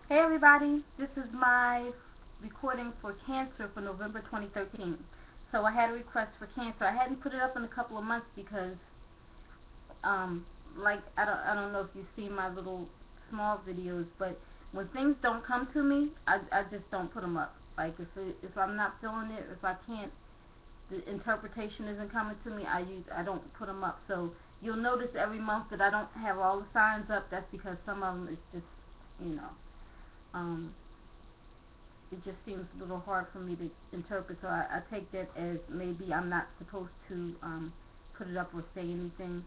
Hey everybody, this is my recording for Cancer for November 2013. So I had a request for Cancer. I hadn't put it up in a couple of months because, um, like I don't know if you've seen my little small videos, but when things don't come to me, I just don't put them up. Like if I'm not feeling it, if I can't, the interpretation isn't coming to me, I don't put them up. So you'll notice every month that I don't have all the signs up. That's because some of them is just, you know. Um, it just seems a little hard for me to interpret. So I take that as maybe I'm not supposed to put it up or say anything.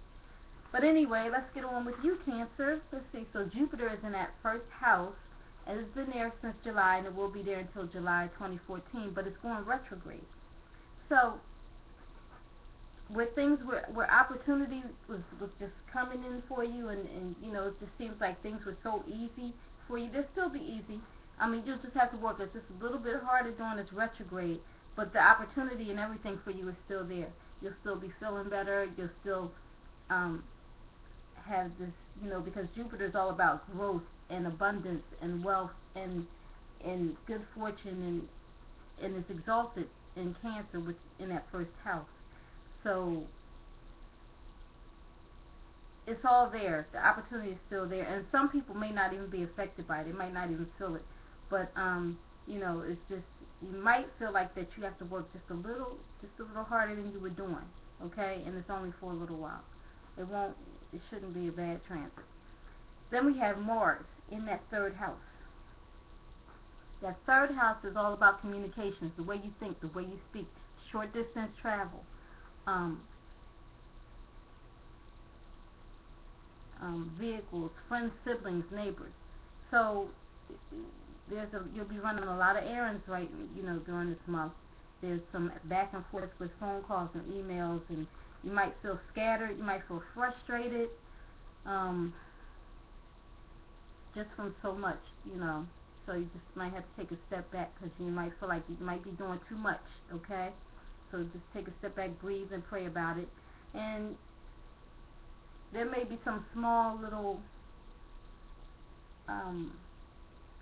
But anyway, let's get on with you, Cancer. Let's see. So Jupiter is in that first house, and it's been there since July, and it will be there until July 2014. But it's going retrograde. So where things where opportunity was just coming in for you, and it just seems like things were so easy for you. They'll still be easy. I mean, you'll just have to work. It's just a little bit harder during this retrograde, but the opportunity and everything for you is still there. You'll still be feeling better. You'll still um, have this, because Jupiter is all about growth and abundance and wealth and good fortune, and it's exalted in Cancer, which in that first house. So it's all there. The opportunity is still there, and some people may not even be affected by it. They might not even feel it, but it's just you might feel like that you have to work just a little harder than you were doing. Okay, and it's only for a little while. It won't. It shouldn't be a bad transit. Then we have Mars in that third house. That third house is all about communications, the way you think, the way you speak, short distance travel, um, vehicles, friends, siblings, neighbors. So you'll be running a lot of errands during this month. There's some back and forth with phone calls and emails, and you might feel scattered. You might feel frustrated, um, just from so much. So you just might have to take a step back because you might feel like you might be doing too much. Okay, so just take a step back, breathe, and pray about it. And there may be some small little um,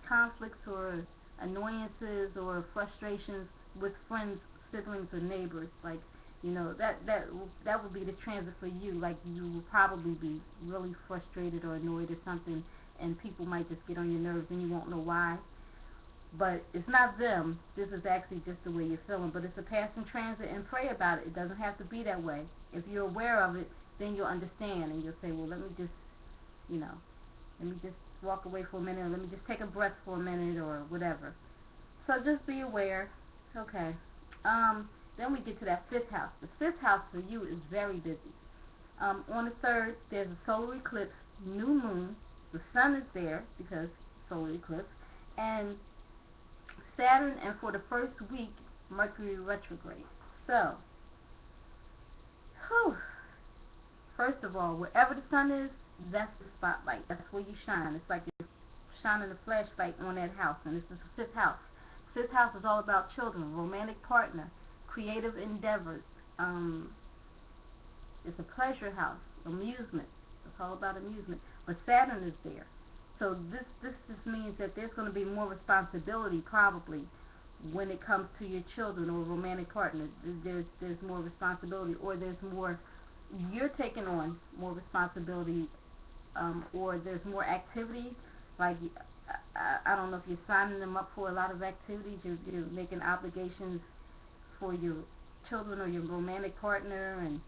conflicts or annoyances or frustrations with friends, siblings, or neighbors. Like, that would be the transit for you. Like, you will probably be really frustrated or annoyed or something, and people might just get on your nerves, and you won't know why. But it's not them. This is actually just the way you're feeling. But it's a passing transit, and pray about it. It doesn't have to be that way. If you're aware of it, then you'll understand, and you'll say, well, you know, let me just walk away for a minute, or let me just take a breath for a minute, or whatever. So just be aware. Okay. Then we get to that fifth house. The fifth house for you is very busy. On the third, there's a solar eclipse, new moon. The sun is there because solar eclipse, and Saturn, and for the first week, Mercury retrograde. So, whew, first of all, wherever the sun is, that's the spotlight. That's where you shine. It's like you're shining a flashlight on that house, and this is the fifth house. Fifth house is all about children, romantic partner, creative endeavors. Um, it's a pleasure house, amusement. It's all about amusement. But Saturn is there, so this just means that there's going to be more responsibility probably when it comes to your children or romantic partner. There's more responsibility, or there's more, you're taking on more responsibility, or there's more activities. Like, I don't know if you're signing them up for a lot of activities. You're making obligations for your children or your romantic partner, and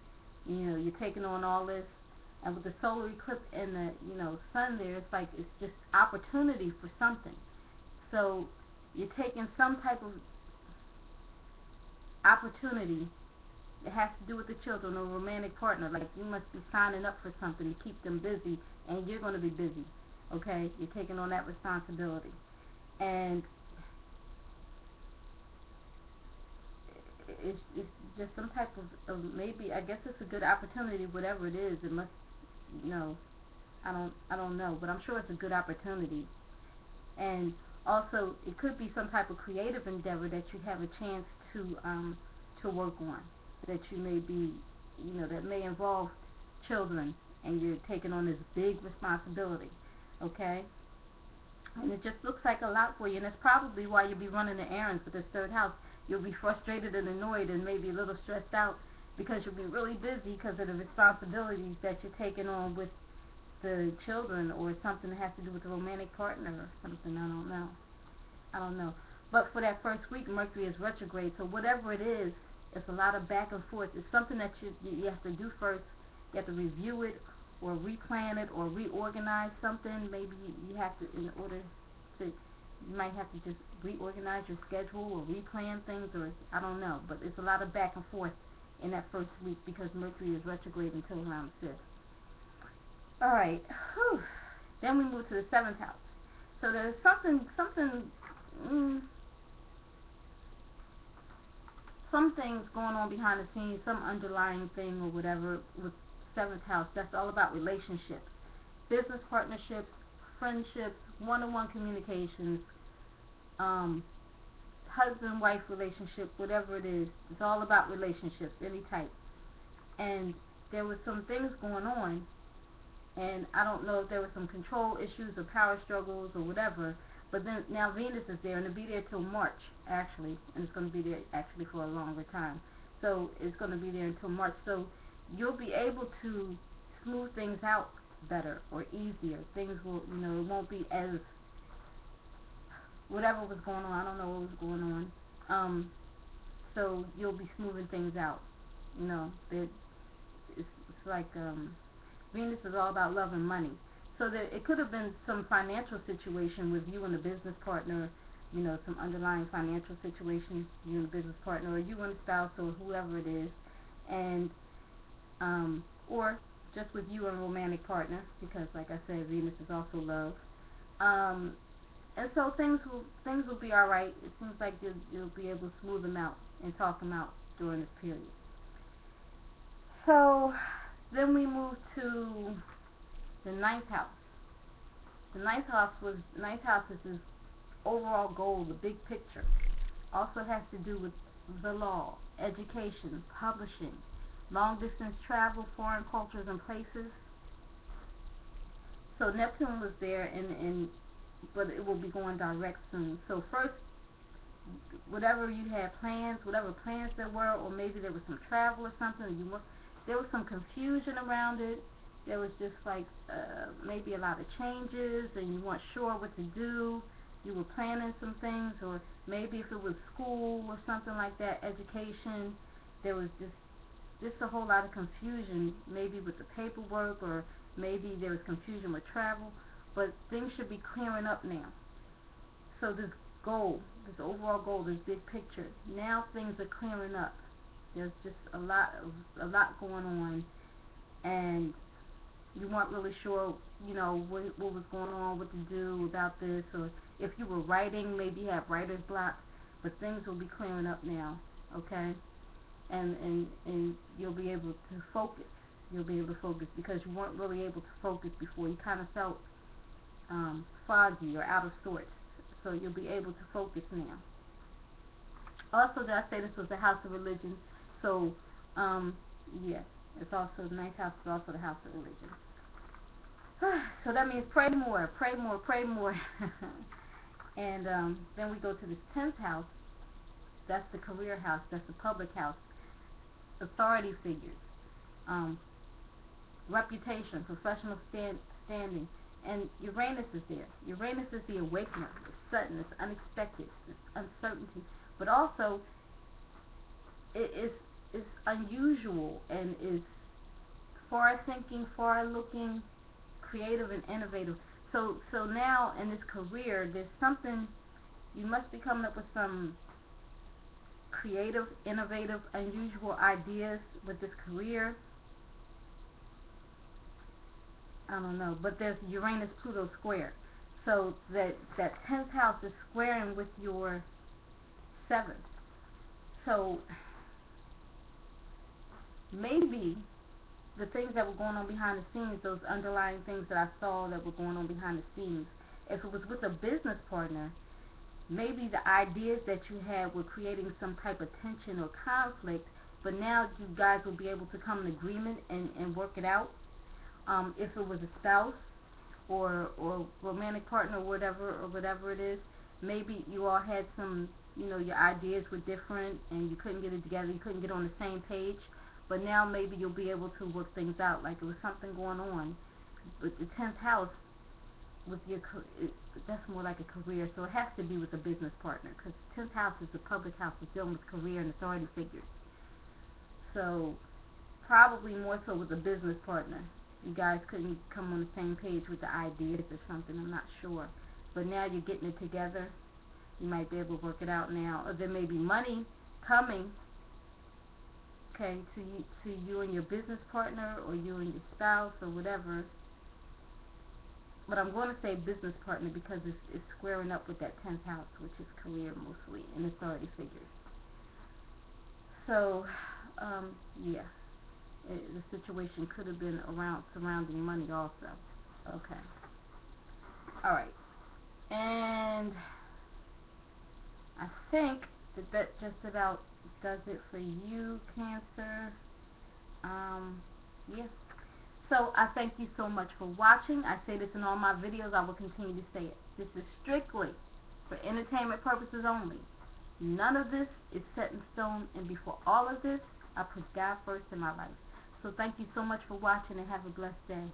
you're taking on all this. And with the solar eclipse and the sun there, it's like it's just opportunity for something. So you're taking some type of opportunity that has to do with the children or romantic partner. Like, you must be signing up for something to keep them busy, and you're going to be busy. Okay, you're taking on that responsibility, and it's just some type of maybe, I guess it's a good opportunity, whatever it is. It must, you know, I don't know, but I'm sure it's a good opportunity. And also, it could be some type of creative endeavor that you have a chance to work on, that you may be, that may involve children, and you're taking on this big responsibility. Okay. And it just looks like a lot for you, and that's probably why you'll be running the errands with this third house. You'll be frustrated and annoyed and maybe a little stressed out because you'll be really busy because of the responsibilities that you're taking on with the children, or something that has to do with the romantic partner or something. I don't know. But for that first week, Mercury is retrograde, so whatever it is, it's a lot of back and forth. It's something that you have to do first. You have to review it, or replan it, or reorganize something. Maybe you have to, in order to, you might have to just reorganize your schedule or replan things, or I don't know. But it's a lot of back and forth in that first week because Mercury is retrograde until around the 5th. Alright, then we move to the 7th house. So there's something some things going on behind the scenes, some underlying thing or whatever with 7th house. That's all about relationships, business partnerships, friendships, one-on-one communications, husband-wife relationship, whatever it is. It's all about relationships, any type. And there was some things going on, and I don't know if there were some control issues or power struggles or whatever, but then now Venus is there, and it'll be there till March, actually, and it's going to be there actually for a longer time. So it's going to be there until March, so you'll be able to smooth things out better or easier. Things will, it won't be as, whatever was going on, I don't know what was going on, so you'll be smoothing things out. It's like, Venus is all about love and money. So that it could have been some financial situation with you and a business partner, some underlying financial situation, you and a business partner, or you and a spouse, or whoever it is, and or just with you and a romantic partner, because like I said, Venus is also love. And so things will be all right. It seems like you'll be able to smooth them out and talk them out during this period. So then we move to the 9th house. The 9th house is his overall goal, the big picture. Also has to do with the law, education, publishing, long distance travel, foreign cultures and places. So Neptune was there, but it will be going direct soon. So first, whatever you had plans, whatever plans there were, or maybe there was some travel or something, there was some confusion around it. There was just like maybe a lot of changes, and you weren't sure what to do. You were planning some things, or maybe if it was school or something like that, education, there was just a whole lot of confusion, maybe with the paperwork, or maybe there was confusion with travel. But things should be clearing up now. So this goal, this overall goal, this big picture, now things are clearing up. There's just a lot going on, and you weren't really sure, what was going on, what to do about this, or if you were writing, maybe you have writer's block, but things will be clearing up now, okay? And you'll be able to focus. You'll be able to focus because you weren't really able to focus before. You kind of felt foggy or out of sorts, so you'll be able to focus now. Also, did I say this was the house of religion? So, yeah, it's also the 9th house is also the house of religion. So that means pray more, pray more, pray more. And then we go to this 10th house. That's the career house. That's the public house. Authority figures, reputation, professional standing, and Uranus is there. Uranus is the awakener. It's sudden. It's unexpected. It's uncertainty, but also it's unusual and is far-thinking, far-looking, creative, and innovative. So now in this career, there's something, you must be coming up with some creative, innovative, unusual ideas with this career. I don't know, but there's Uranus-Pluto square. So that 10th house is squaring with your 7th. So maybe the things that were going on behind the scenes, those underlying things that I saw that were going on behind the scenes, if it was with a business partner, maybe the ideas that you had were creating some type of tension or conflict, but now you guys will be able to come to agreement and work it out. If it was a spouse or romantic partner, or whatever it is. Maybe you all had some, your ideas were different and you couldn't get it together, you couldn't get on the same page, but now maybe you'll be able to work things out. Like, it was something going on with the 10th house with your that's more like a career, so it has to be with a business partner, because 10th house is the public house, it's dealing with career and authority figures. So probably more so with a business partner. You guys couldn't come on the same page with the ideas or something, I'm not sure. But now you're getting it together. You might be able to work it out now. Or there may be money coming, okay, to you and your business partner, or you and your spouse, or whatever. But I'm going to say business partner because it's squaring up with that 10th house, which is career mostly, and authority figures. So, yeah. The situation could have been surrounding money also. Okay. Alright. And I think that just about does it for you, Cancer. Yeah. So I thank you so much for watching. I say this in all my videos. I will continue to say it. This is strictly for entertainment purposes only. None of this is set in stone, and before all of this, I put God first in my life. So thank you so much for watching, and have a blessed day.